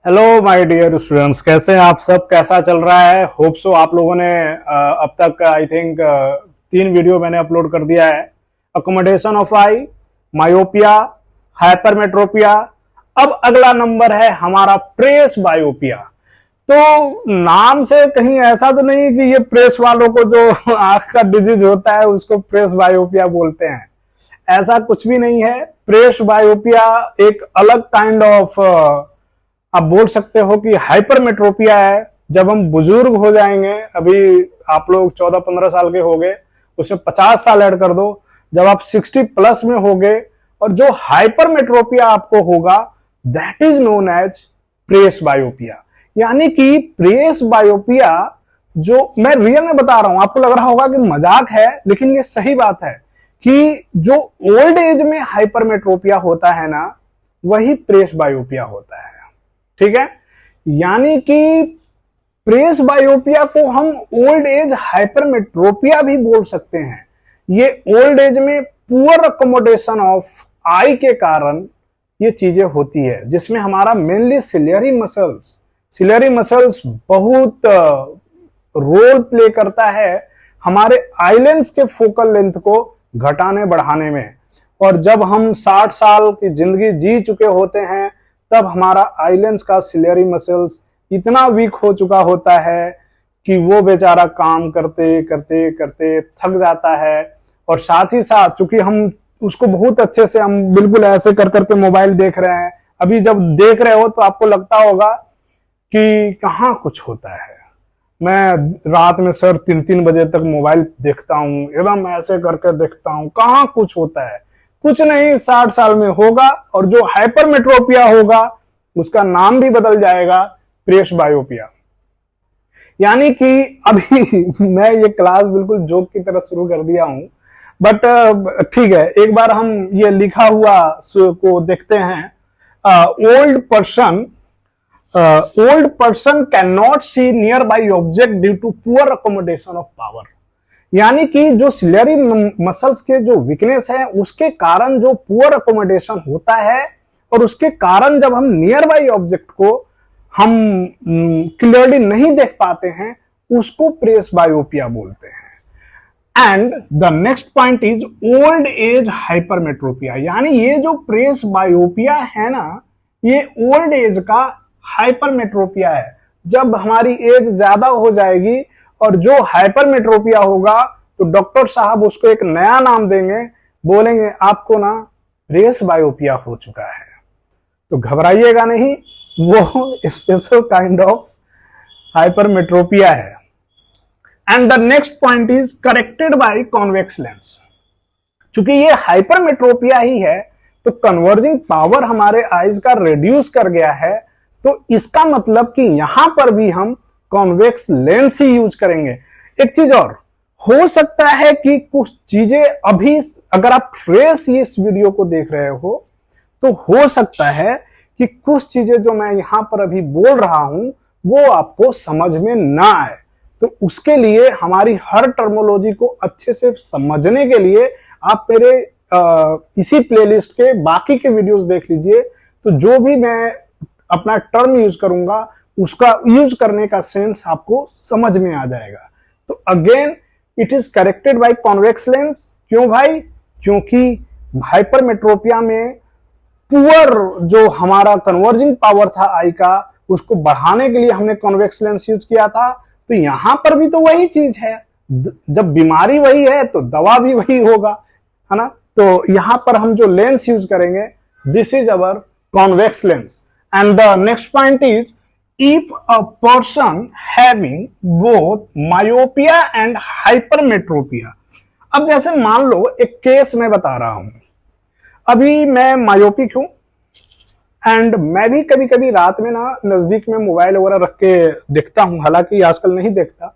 Hello my dear students, कैसे हैं आप सब? कैसा चल रहा है? होप सो आप लोगों ने अब तक आई थिंक 3 वीडियो मैंने अपलोड कर दिया है। Accommodation of I, myopia, hypermetropia. अब अगला नंबर है हमारा प्रेस बायोपिया। तो नाम से कहीं ऐसा तो नहीं कि ये प्रेस वालों को जो आंख का डिजीज होता है उसको प्रेस बायोपिया बोलते हैं। ऐसा कुछ भी नहीं है। प्रेस बायोपिया एक अलग काइंड ऑफ आप बोल सकते हो कि हाइपरमेट्रोपिया है। जब हम बुजुर्ग हो जाएंगे, अभी आप लोग 14-15 साल के हो गए, उसमें 50 साल ऐड कर दो, जब आप 60 प्लस में हो गए और जो हाइपरमेट्रोपिया आपको होगा that is known as presbyopia. यानी कि प्रेस बायोपिया, जो मैं रियल में बता रहा हूं, आपको लग रहा होगा कि मजाक है, लेकिन ये सही बात है कि जो ओल्ड एज में हाइपरमेट्रोपिया होता है ना, वही प्रेस बायोपिया होता है। ठीक है, यानी कि प्रेस बायोपिया को हम ओल्ड एज हाइपरमेट्रोपिया भी बोल सकते हैं। ये ओल्ड एज में पुअर अकोमोडेशन ऑफ आई के कारण ये चीजें होती है, जिसमें हमारा मेनली सिलियरी मसल्स बहुत रोल प्ले करता है हमारे आईलेंस के फोकल लेंथ को घटाने बढ़ाने में। और जब हम 60 साल की जिंदगी जी चुके होते हैं, तब हमारा आईलेंस का सिलियरी मसल्स इतना वीक हो चुका होता है कि वो बेचारा काम करते करते करते थक जाता है। और साथ ही साथ चूंकि हम उसको बहुत अच्छे से, हम बिल्कुल ऐसे कर करके मोबाइल देख रहे हैं, अभी जब देख रहे हो तो आपको लगता होगा कि कहाँ कुछ होता है। मैं रात में सर 3-3 बजे तक मोबाइल देखता हूँ, एकदम ऐसे करके देखता हूँ, कहाँ कुछ होता है। कुछ नहीं, 60 साल में होगा। और जो हाइपरमेट्रोपिया होगा उसका नाम भी बदल जाएगा प्रेस बायोपिया। यानी कि अभी मैं ये क्लास बिल्कुल जोक की तरह शुरू कर दिया हूं, बट ठीक है, एक बार हम ये लिखा हुआ को देखते हैं। Old person can not see nearby object due to poor accommodation of power. यानी कि जो सिलियरी मसल्स के जो वीकनेस है उसके कारण जो पुअर अकोमोडेशन होता है, और उसके कारण जब हम नियर बाई ऑब्जेक्ट को हम क्लियरली नहीं देख पाते हैं, उसको प्रेस बायोपिया बोलते हैं। And the next point is old age hypermetropia. यानी ये जो प्रेस बायोपिया है ना, ये ओल्ड एज का हाइपरमेट्रोपिया है। जब हमारी एज ज्यादा हो जाएगी और जो हाइपरमेट्रोपिया होगा, तो डॉक्टर साहब उसको एक नया नाम देंगे, बोलेंगे आपको ना प्रेस बायोपिया हो चुका है। तो घबराइएगा नहीं, वो स्पेशल काइंड ऑफ हाइपरमेट्रोपिया है। And the next point is corrected by convex lens. चूंकि ये हाइपरमेट्रोपिया ही है, तो कन्वर्जिंग पावर हमारे आईज का रिड्यूस कर गया है, तो इसका मतलब कि यहां पर भी हम कॉन्वेक्स लेंस ही यूज करेंगे। एक चीज और हो सकता है कि कुछ चीजें अभी, अगर आप फ्रेश इस वीडियो को देख रहे हो, तो हो सकता है कि कुछ चीजें जो मैं यहां पर अभी बोल रहा हूं वो आपको समझ में ना आए। तो उसके लिए हमारी हर टर्मोलॉजी को अच्छे से समझने के लिए आप मेरे इसी प्लेलिस्ट के बाकी के वीडियोस देख लीजिए। तो जो भी मैं अपना टर्म यूज करूंगा उसका यूज करने का सेंस आपको समझ में आ जाएगा। तो again it is corrected by convex lens. क्यों भाई? क्योंकि हाइपरमेट्रोपिया में पुअर जो हमारा कन्वर्जिंग पावर था आई का, उसको बढ़ाने के लिए हमने कॉन्वेक्स लेंस यूज किया था। तो यहां पर भी तो वही चीज है, जब बीमारी वही है तो दवा भी वही होगा, है ना। तो यहां पर हम जो लेंस यूज करेंगे, this is our convex lens. And the next point is if a person having both myopia and hypermetropia। अब जैसे मान लो एक केस मैं बता रहा हूं, अभी मैं मायोपिक हूं एंड मैं भी कभी कभी रात में ना नजदीक में मोबाइल वगैरह रख के देखता हूं। हालांकि आजकल नहीं देखता,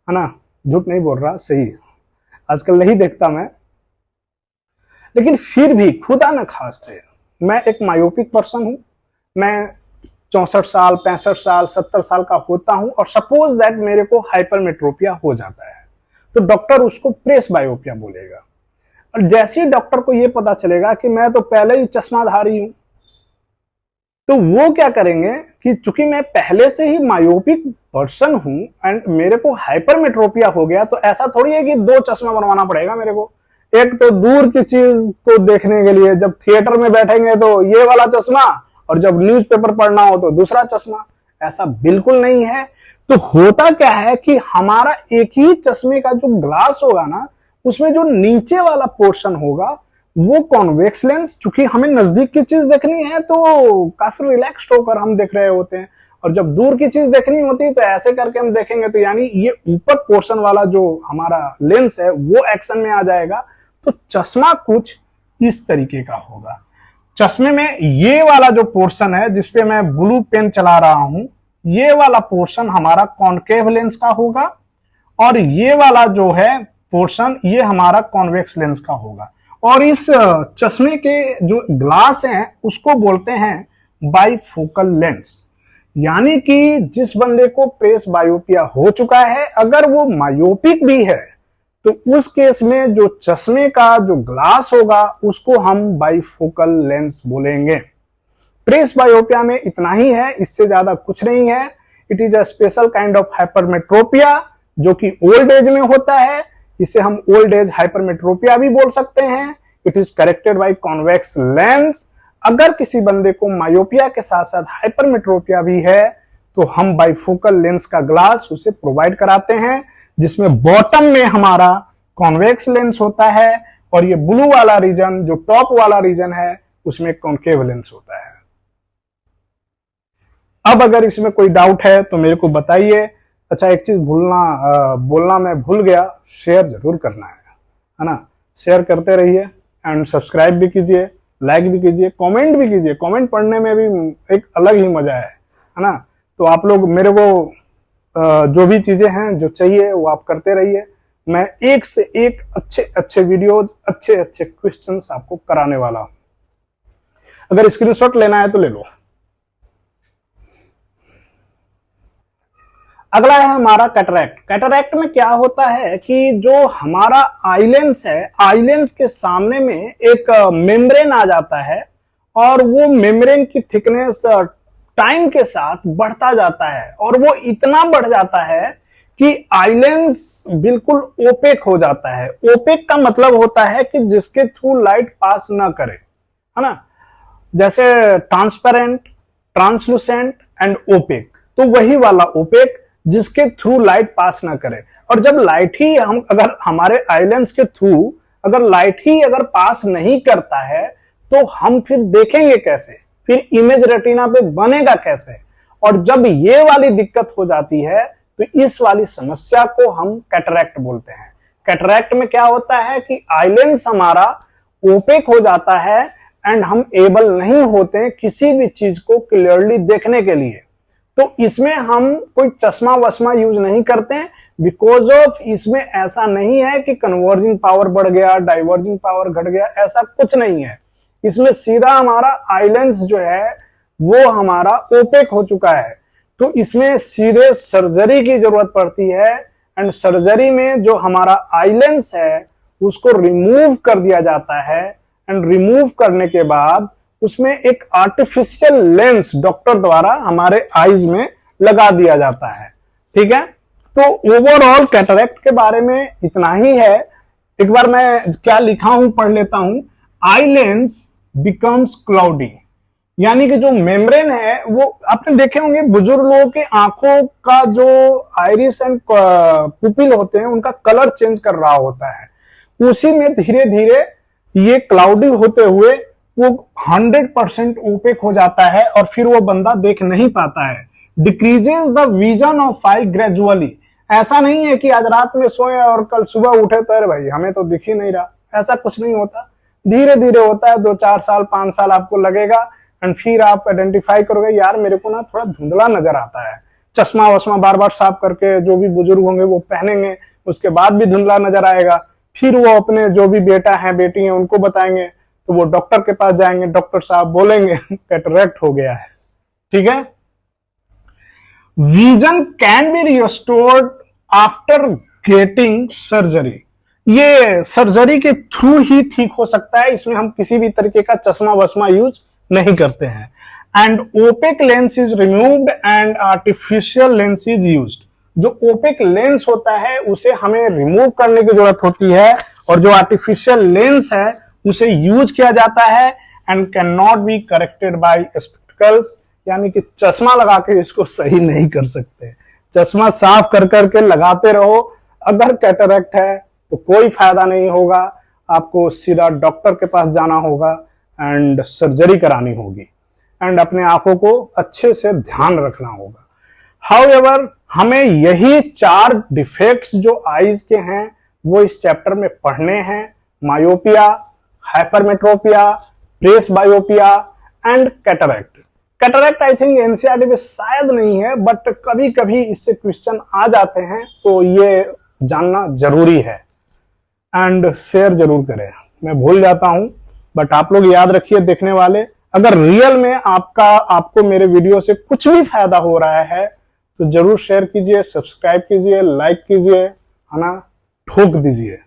है ना, झूठ नहीं बोल रहा, सही, आजकल नहीं देखता मैं, लेकिन फिर भी खुदा न खास्ते मैं एक मायोपिक पर्सन हूं। मैं 64 साल, 65 साल, 70 साल का होता हूं और सपोज दैट मेरे को हाइपरमेट्रोपिया हो जाता है, तो डॉक्टर उसको प्रेस बायोपिया बोलेगा। और जैसे ही डॉक्टर को यह पता चलेगा कि मैं तो पहले ही चश्माधारी हूं, तो वो क्या करेंगे कि चूंकि मैं पहले से ही मायोपिक पर्सन हूं एंड मेरे को हाइपरमेट्रोपिया हो गया, तो ऐसा थोड़ी है कि दो चश्मा बनवाना पड़ेगा मेरे को। एक तो दूर की चीज को देखने के लिए जब थिएटर में बैठेंगे तो ये वाला चश्मा, और जब न्यूज़पेपर पढ़ना हो तो दूसरा चश्मा। ऐसा बिल्कुल नहीं है। तो होता क्या है कि हमारा एक ही चश्मे का जो ग्लास होगा ना, उसमें जो नीचे वाला पोर्शन होगा वो कॉन्वेक्स लेंस, चूंकि हमें नजदीक की चीज देखनी है तो काफी रिलैक्स्ड होकर हम देख रहे होते हैं, और जब दूर की चीज देखनी होती है तो ऐसे करके हम देखेंगे, तो यानी ये ऊपर पोर्शन वाला जो हमारा लेंस है वो एक्शन में आ जाएगा। तो चश्मा कुछ इस तरीके का होगा। चश्मे में ये वाला जो पोर्शन है जिसपे मैं ब्लू पेन चला रहा हूं, ये वाला पोर्शन हमारा कॉनकेव लेंस का होगा, और ये वाला जो है पोर्शन ये हमारा कॉन्वेक्स लेंस का होगा। और इस चश्मे के जो ग्लास हैं उसको बोलते हैं बाइफोकल लेंस। यानी कि जिस बंदे को प्रेस बायोपिया हो चुका है, अगर वो मायोपिक भी है, तो उस केस में जो चश्मे का जो ग्लास होगा उसको हम बाइफोकल लेंस बोलेंगे। प्रेस बायोपिया में इतना ही है, इससे ज्यादा कुछ नहीं है। It is a special kind of hypermetropia जो कि ओल्ड एज में होता है। इसे हम ओल्ड एज हाइपरमेट्रोपिया भी बोल सकते हैं। It is corrected by convex lens. अगर किसी बंदे को मायोपिया के साथ साथ हाइपरमेट्रोपिया भी है तो हम बाइफोकल लेंस का ग्लास उसे प्रोवाइड कराते हैं, जिसमें बॉटम में हमारा कॉन्वेक्स लेंस होता है और ये ब्लू वाला रीजन जो टॉप वाला रीजन है उसमें कॉनकेव लेंस होता है। अब अगर इसमें कोई डाउट है तो मेरे को बताइए। अच्छा, एक चीज बोलना मैं भूल गया, शेयर जरूर करना है ना। शेयर करते रहिए एंड सब्सक्राइब भी कीजिए, लाइक भी कीजिए, कमेंट भी कीजिए। कमेंट पढ़ने में भी एक अलग ही मजा है ना। तो आप लोग मेरे को जो भी चीजें हैं जो चाहिए वो आप करते रहिए। मैं एक से एक अच्छे अच्छे वीडियोज, अच्छे अच्छे क्वेश्चंस आपको कराने वाला हूं। अगर स्क्रीनशॉट लेना है तो ले लो। अगला है हमारा कैटरैक्ट। कैटरैक्ट में क्या होता है कि जो हमारा आईलेंस है, आईलेंस के सामने में एक मेम्ब्रेन आ जाता है, और वो मेम्ब्रेन की थिकनेस टाइम के साथ बढ़ता जाता है, और वो इतना बढ़ जाता है कि आईलेंस बिल्कुल ओपेक हो जाता है। ओपेक का मतलब होता है कि जिसके थ्रू लाइट पास ना करे, है ना। जैसे ट्रांसपेरेंट, ट्रांसलूसेंट एंड ओपेक, तो वही वाला ओपेक जिसके थ्रू लाइट पास ना करे। और जब लाइट ही अगर हमारे आईलेंस के थ्रू अगर लाइट ही अगर पास नहीं करता है तो हम फिर देखेंगे कैसे, फिर इमेज रेटिना पे बनेगा कैसे। और जब ये वाली दिक्कत हो जाती है तो इस वाली समस्या को हम कैटरैक्ट बोलते हैं। कैटरैक्ट में क्या होता है कि आईलेंस हमारा ओपेक हो जाता है एंड हम एबल नहीं होते किसी भी चीज को क्लियरली देखने के लिए। तो इसमें हम कोई चश्मा वश्मा यूज नहीं करते हैं, बिकॉज ऑफ इसमें ऐसा नहीं है कि कन्वर्जिंग पावर बढ़ गया, डाइवर्जिंग पावर घट गया, ऐसा कुछ नहीं है। इसमें सीधा हमारा आईलेंस जो है वो हमारा ओपेक हो चुका है, तो इसमें सीधे सर्जरी की जरूरत पड़ती है। एंड सर्जरी में जो हमारा आईलेंस है उसको रिमूव कर दिया जाता है, एंड रिमूव करने के बाद उसमें एक आर्टिफिशियल लेंस डॉक्टर द्वारा हमारे आईज में लगा दिया जाता है। ठीक है, तो ओवरऑल कैटरैक्ट के बारे में इतना ही है। एक बार मैं क्या लिखा हूं पढ़ लेता हूं। आई लेंस बिकम्स क्लाउडी, यानी कि जो मेम्ब्रेन है वो आपने देखे होंगे बुजुर्ग लोगों के आंखों का जो आइरिस एंड पुपिल होते हैं उनका कलर चेंज कर रहा होता है, उसी में धीरे धीरे ये क्लाउडी होते हुए वो 100% ओपेक हो जाता है और फिर वो बंदा देख नहीं पाता है। Decreases the vision of I gradually. ऐसा नहीं है कि आज रात में सोए और कल सुबह उठे तो अरे भाई हमें तो दिख ही नहीं रहा, ऐसा कुछ नहीं होता। धीरे धीरे होता है, 2-4 साल 5 साल आपको लगेगा एंड फिर आप आइडेंटिफाई करोगे यार मेरे को ना थोड़ा धुंधला नजर आता है। चश्मा वश्मा बार बार साफ करके जो भी बुजुर्ग होंगे वो पहनेंगे, उसके बाद भी धुंधला नजर आएगा। फिर वो अपने जो भी बेटा है बेटी है उनको बताएंगे, तो वो डॉक्टर के पास जाएंगे, डॉक्टर साहब बोलेंगे कैटरैक्ट हो गया है। ठीक है, vision can be restored after getting surgery. ये सर्जरी के थ्रू ही ठीक हो सकता है, इसमें हम किसी भी तरीके का चश्मा वश्मा यूज नहीं करते हैं। And opaque lens is removed and artificial lens is used. जो ओपेक लेंस होता है उसे हमें रिमूव करने की जरूरत होती है और जो आर्टिफिशियल लेंस है उसे यूज किया जाता है and can not be corrected bye spectacles, यानी कि चश्मा लगा के इसको सही नहीं कर सकते। चश्मा साफ कर करके लगाते रहो, अगर कैटरेक्ट है तो कोई फायदा नहीं होगा, आपको सीधा डॉक्टर के पास जाना होगा एंड सर्जरी करानी होगी एंड अपने आंखों को अच्छे से ध्यान रखना होगा। हाउएवर हमें यही 4 डिफेक्ट्स जो आईज के हैं वो इस चैप्टर में पढ़ने हैं। Myopia, hypermetropia, presbyopia and cataract. Cataract I think NCERT में शायद नहीं है, बट कभी कभी इससे क्वेश्चन आ जाते हैं, तो ये जानना जरूरी है एंड शेयर जरूर करें। मैं भूल जाता हूं, बट आप लोग याद रखिए देखने वाले, अगर रियल में आपको मेरे वीडियो से कुछ भी फायदा हो रहा है तो जरूर शेयर कीजिए, सब्सक्राइब कीजिए, लाइक कीजिए, है ना, ठोक दीजिए।